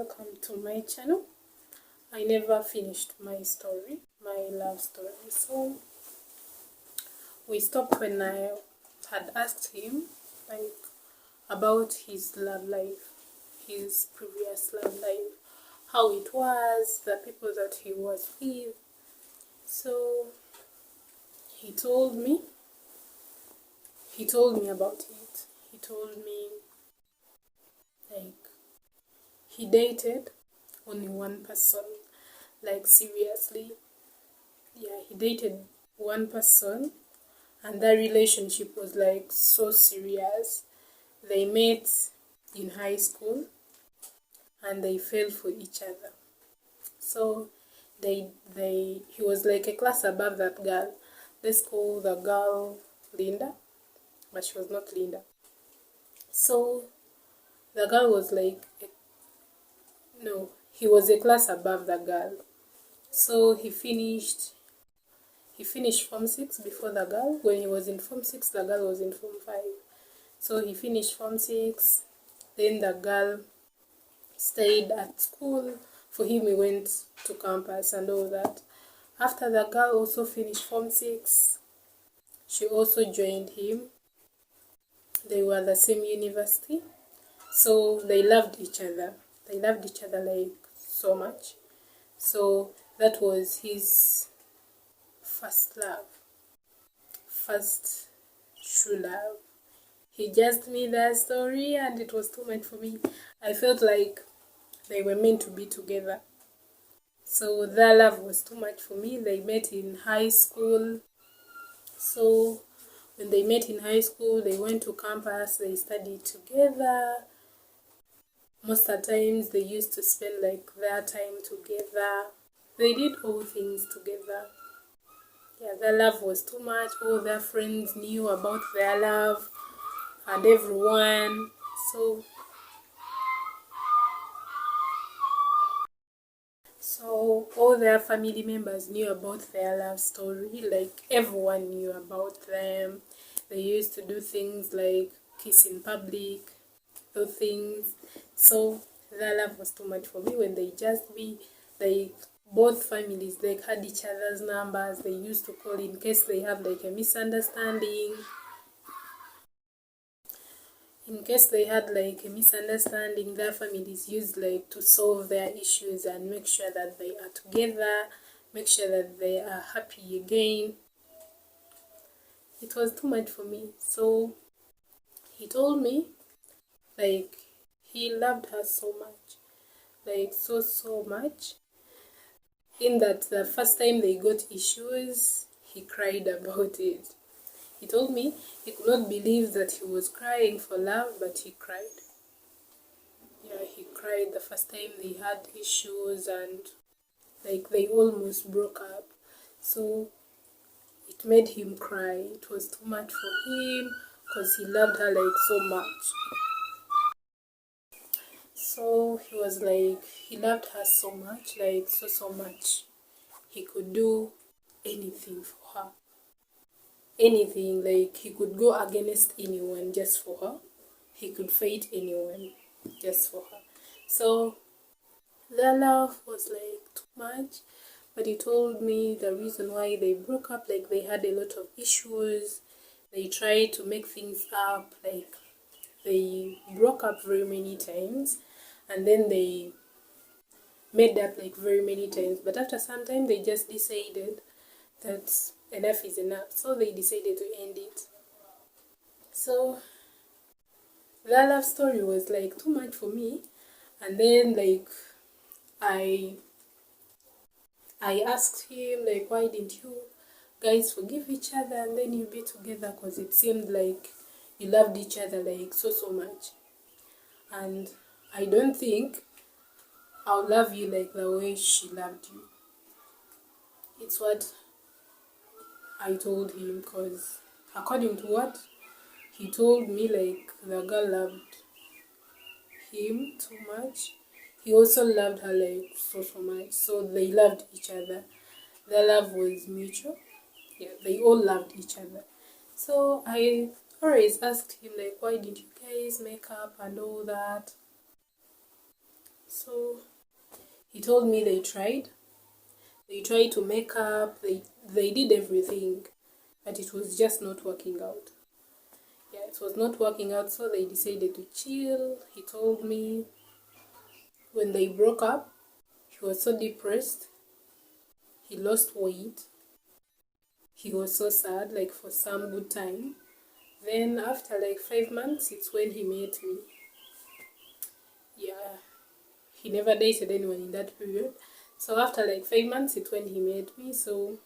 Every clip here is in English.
welcome to my channel. I never finished my love story. So we stopped when I had asked him about his love life, his previous love life, how it was, the people that he was with. So he told me about it. He told me he dated only one person, seriously. Yeah, he dated one person, and that relationship was so serious. They met in high school and they fell for each other. So he was like a class above that girl. Let's call the girl Linda, but she was not Linda. So the girl was he was a class above the girl. So he finished Form 6 before the girl. When he was in Form 6, the girl was in Form 5. So he finished Form 6, then the girl stayed at school. For him, he went to campus and all that. After the girl also finished Form 6, she also joined him. They were the same university. So they loved each other. They loved each other so much. So that was his first love, first true love. He just made that story and it was too much for me. I felt like they were meant to be together. So their love was too much for me. They met in high school. So when they met in high school, they went to campus, they studied together. Most of the times they used to spend their time together. They did all things together. Yeah, their love was too much. All their friends knew about their love and everyone. So all their family members knew about their love story. Everyone knew about them. They used to do things like kiss in public, those things. So their love was too much for me. When both families had each other's numbers. They used to call in case they have a misunderstanding. In case they had a misunderstanding, their families used to solve their issues and make sure that they are together, make sure that they are happy again. It was too much for me. So he told me he loved her so much, so much, in that the first time they got issues, he cried about it. He told me he could not believe that he was crying for love, but he cried. Yeah, he cried the first time they had issues and they almost broke up. So it made him cry. It was too much for him because he loved her so much. So he was he loved her so much, so much. He could do anything for her. Anything, he could go against anyone just for her. He could fight anyone just for her. So their love was too much. But he told me the reason why they broke up, they had a lot of issues. They tried to make things up, they broke up very many times, and then they made up very many times. But after some time, they just decided that enough is enough. So they decided to end it. So their love story was too much for me. And then I asked him why didn't you guys forgive each other and then you be together, because it seemed you loved each other so much. And I don't think I'll love you the way she loved you. It's what I told him, because according to what he told me, the girl loved him too much. He also loved her so much. So they loved each other. Their love was mutual. Yeah, they all loved each other. So I always asked him why didn't you guys make up and all that. So he told me they tried to make up, they did everything, but it was just not working out. Yeah, it was not working out, so they decided to chill. He told me when they broke up, he was so depressed, he lost weight, he was so sad, like for some good time. Then after like 5 months, it's when he met me. Yeah, he never dated anyone in that period. So after like 5 months, it's when he met me. So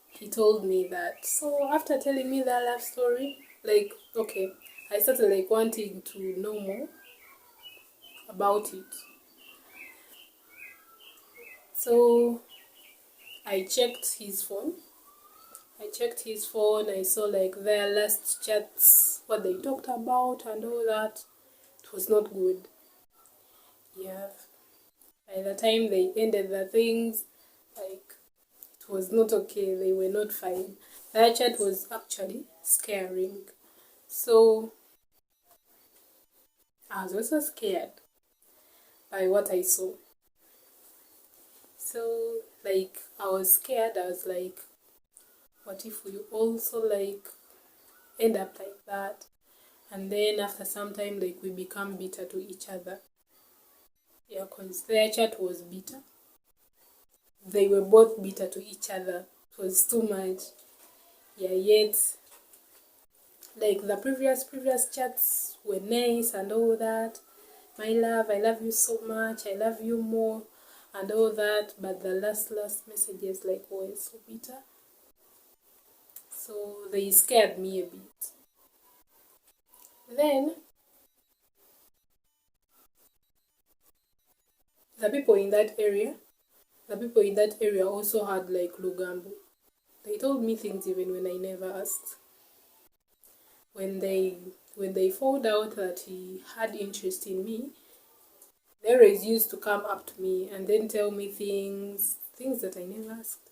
he told me that. So after telling me that love story, like, okay, I started like wanting to know more about it. So I checked his phone. I saw like their last chats, what they talked about and all that. It was not good. Yeah. By the time they ended the things, like, it was not okay. They were not fine. That chat was actually scaring. So I was also scared by what I saw. So, like, I was scared. I was like, what if we also, like, end up like that? And then after some time, like, we become bitter to each other. Yeah, because their chat was bitter. They were both bitter to each other. It was too much. Yeah, yet, like, the previous chats were nice and all that. My love, I love you so much. I love you more. And all that. But the last messages, like, were so bitter. So they scared me a bit. Then the people in that area also had like Lugambo. They told me things even when I never asked. When they found out that he had interest in me, they always used to come up to me and then tell me things that I never asked.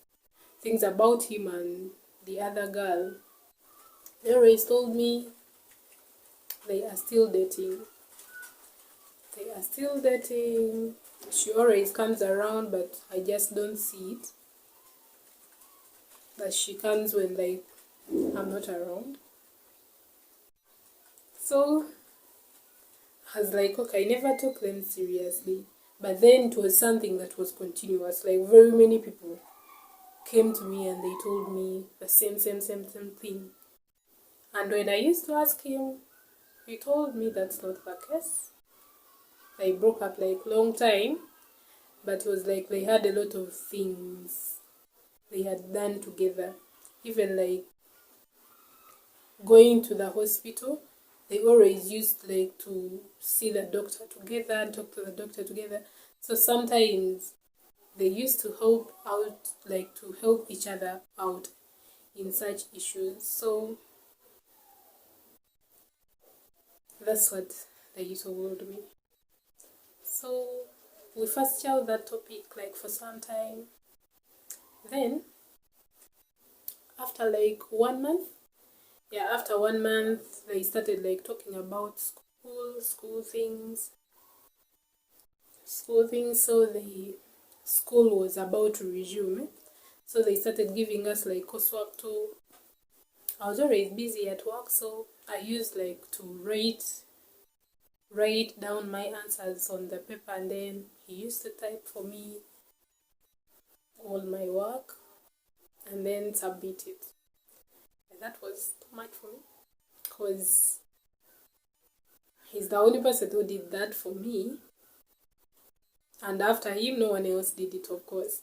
Things about him and the other girl. They always told me they are still dating. She always comes around, but I just don't see it. But she comes when like I'm not around. So I was like, okay, I never took them seriously. But then it was something that was continuous. Like very many people came to me and they told me the same thing. And when I used to ask him, he told me that's not the case. They broke up like long time, but it was like they had a lot of things they had done together. Even like going to the hospital, they always used like to see the doctor together and talk to the doctor together. So sometimes they used to help out, like to help each other out in such issues. So that's what they told me. So we first chose that topic like for some time. Then after like 1 month, after 1 month, they started like talking about school things. So the school was about to resume. So they started giving us like coursework too. I was always busy at work, so I used like to write down my answers on the paper, and then he used to type for me all my work and then submit it. And that was too much for me because he's the only person who did that for me, and after him no one else did it, of course.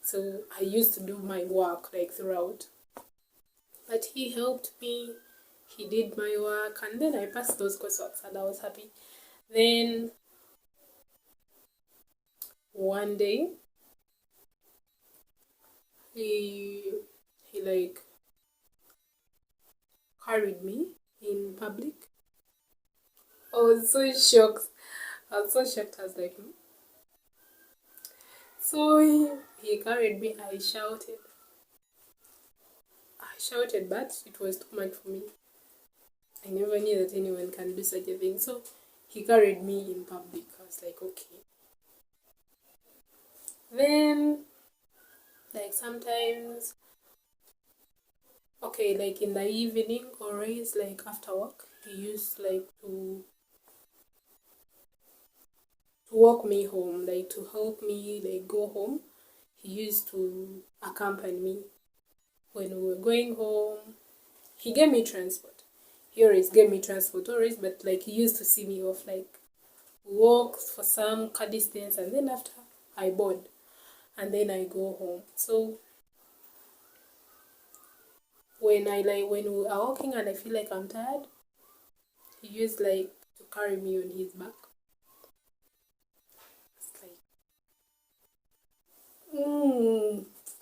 So I used to do my work like throughout, but he helped me, he did my work, and then I passed those courseworks and I was happy. Then one day he like carried me in public. I was so shocked. I was like, So he carried me. I shouted, but it was too much for me. I never knew that anyone can do such a thing. So he carried me in public. I was like, okay. Then, like sometimes, okay, like in the evening or always like after work, he used like to walk me home, like to help me like go home. He used to accompany me when we were going home. He gave me transport. He always gave me transport, always, but like he used to see me off, like walk for some distance, and then after I board, and then I go home. So when we are walking and I feel like I'm tired, he used like to carry me on his back. It's like,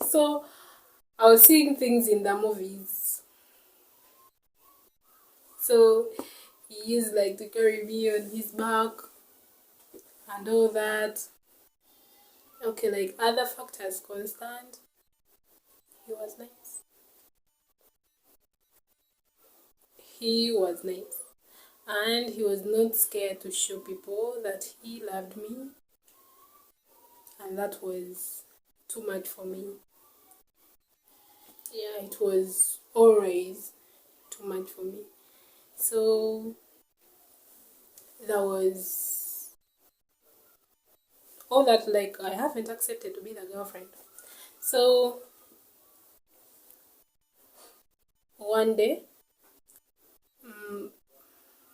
so I was seeing things in the movies. So he used like to carry me on his back and all that. Okay, like other factors constant. He was nice. He was nice. And he was not scared to show people that he loved me. And that was too much for me. Yeah, it was always too much for me. So that was all that, like I haven't accepted to be the girlfriend. So one day,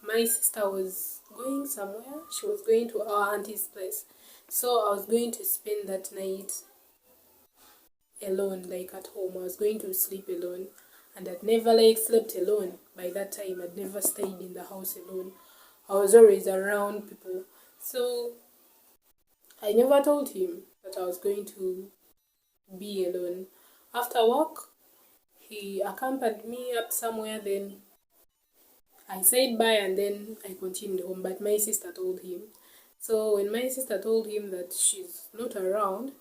my sister was going somewhere. She was going to our auntie's place. So I was going to spend that night alone, like at home. I was going to sleep alone. And I'd never like slept alone. By that time, I'd never stayed in the house alone. I was always around people. So I never told him that I was going to be alone. After work, he accompanied me up somewhere, then I said bye and then I continued home, but my sister told him. So when my sister told him that she's not around,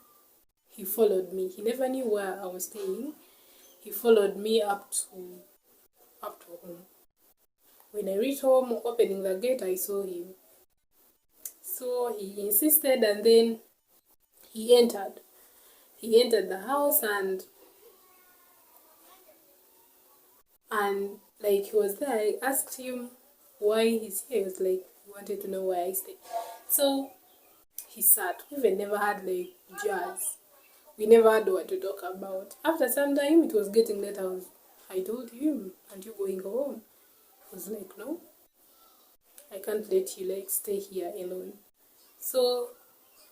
he followed me. He never knew where I was staying. He followed me up to home. When I reached home, opening the gate, I saw him. So he insisted and then he entered. He entered the house and like he was there. I asked him why he's here. He was like, he wanted to know why I stay. So he sat. We even never had like jazz. We never had what to talk about. After some time, it was getting late. I told him, aren't you going home? He was like, no, I can't let you like stay here alone. So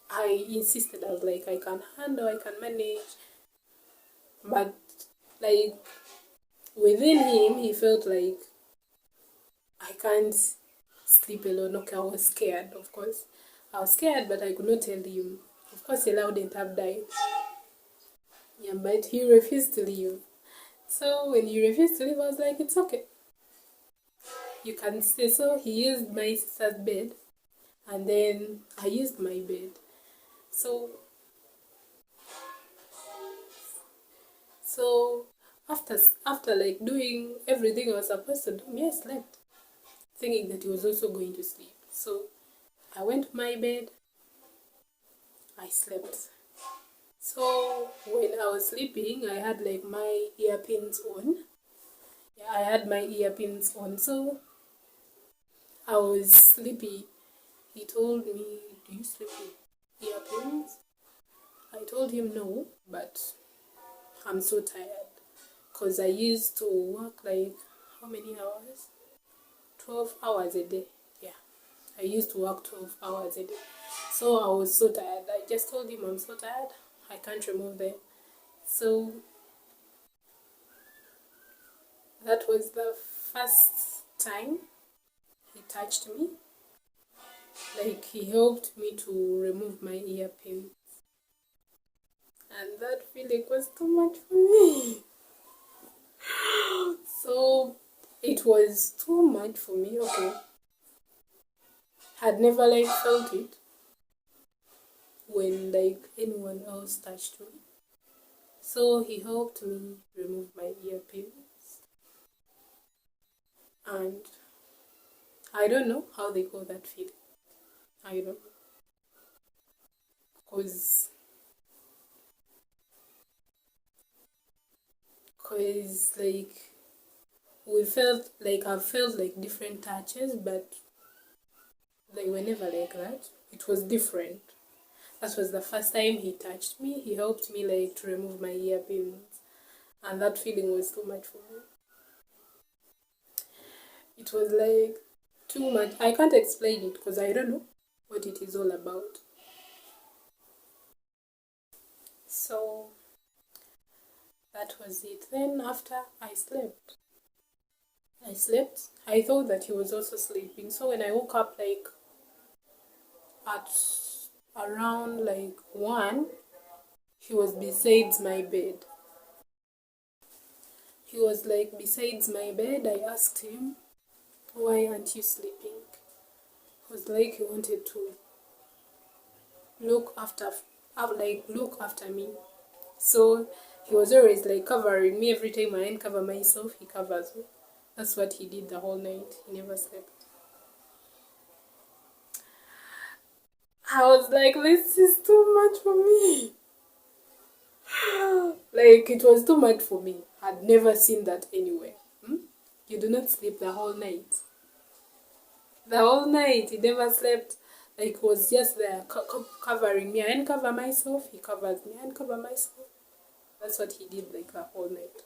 I insisted. I was like, I can handle, I can manage. But like within him, he felt like I can't sleep alone. Okay, I was scared, of course. I was scared, but I could not tell him. Of course, he wouldn't have died. Yeah, but he refused to leave. So when he refused to leave, I was like, it's okay. You can stay. So he used my sister's bed, and then I used my bed. So after like doing everything I was supposed to do, I slept, thinking that he was also going to sleep. So I went to my bed. I slept. So when I was sleeping, I had like my earpins on. Yeah, I had my earpins on. So I was sleepy. He told me, do you sleep with earpins? I told him no, but I'm so tired. Because I used to work like, how many hours? 12 hours a day. Yeah, I used to work 12 hours a day. So I was so tired. I just told him I'm so tired. I can't remove them. So that was the first time he touched me. Like he helped me to remove my earpin. And that feeling was too much for me. So it was too much for me. Okay. Had never like felt it when like anyone else touched me. So he helped me remove my earpins. And I don't know how they call that feeling. I don't know. Cause like we felt like I felt like different touches, but they were never like that. It was different. That was the first time he touched me. He helped me like to remove my earpins, and that feeling was too much for me. It was like too much. I can't explain it because I don't know what it is all about. So that was it. Then after I slept. I thought that he was also sleeping. So when I woke up like at around like 1, he was beside my bed. He was like beside my bed. I asked him, why aren't you sleeping? He was like he wanted to look after look after me. So he was always like covering me. Every time I uncover myself, he covers me. That's what he did the whole night. He never slept. I was like, this is too much for me. Like, it was too much for me. I'd never seen that anywhere. You do not sleep the whole night. The whole night, he never slept. Like, was just there covering me. I uncover myself, he covers me. I uncover myself. That's what he did like the whole night.